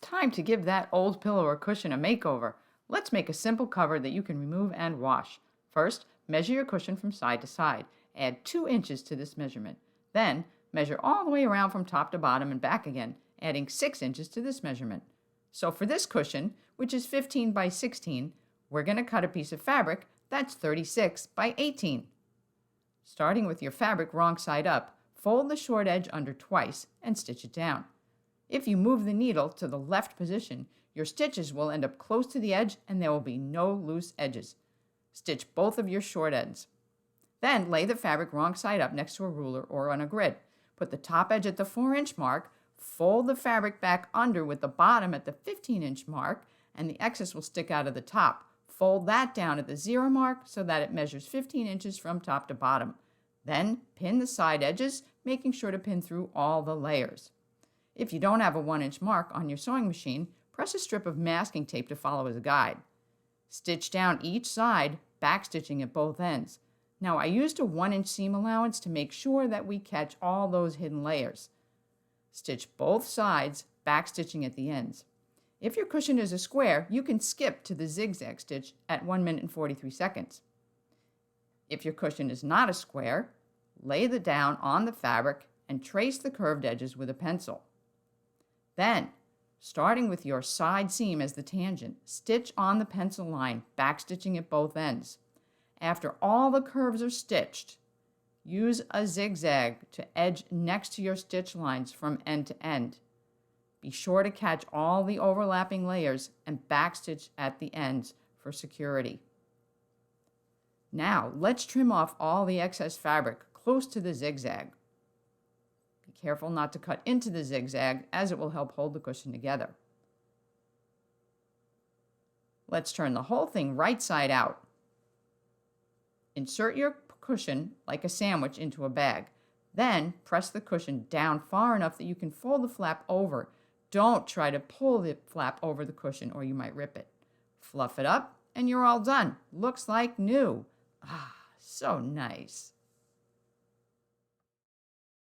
Time to give that old pillow or cushion a makeover. Let's make a simple cover that you can remove and wash. First, measure your cushion from side to side. Add 2 inches to this measurement. Then, measure all the way around from top to bottom and back again, adding 6 inches to this measurement. So for this cushion, which is 15 by 16, we're going to cut a piece of fabric that's 36 by 18. Starting with your fabric wrong side up, fold the short edge under twice and stitch it down. If you move the needle to the left position, your stitches will end up close to the edge and there will be no loose edges. Stitch both of your short ends. Then lay the fabric wrong side up next to a ruler or on a grid. Put the top edge at the 4-inch mark, fold the fabric back under with the bottom at the 15-inch mark, and the excess will stick out of the top. Fold that down at the 0 mark so that it measures 15 inches from top to bottom. Then pin the side edges, making sure to pin through all the layers. If you don't have a 1-inch mark on your sewing machine, press a strip of masking tape to follow as a guide. Stitch down each side, backstitching at both ends. Now I used a 1-inch seam allowance to make sure that we catch all those hidden layers. Stitch both sides, backstitching at the ends. If your cushion is a square, you can skip to the zigzag stitch at 1 minute and 43 seconds. If your cushion is not a square, lay the down on the fabric and trace the curved edges with a pencil. Then, starting with your side seam as the tangent, stitch on the pencil line, backstitching at both ends. After all the curves are stitched, use a zigzag to edge next to your stitch lines from end to end. Be sure to catch all the overlapping layers and backstitch at the ends for security. Now, let's trim off all the excess fabric close to the zigzag. Be careful not to cut into the zigzag, as it will help hold the cushion together. Let's turn the whole thing right side out. Insert your cushion like a sandwich into a bag. Then press the cushion down far enough that you can fold the flap over. Don't try to pull the flap over the cushion or you might rip it. Fluff it up and you're all done. Looks like new. Ah, so nice.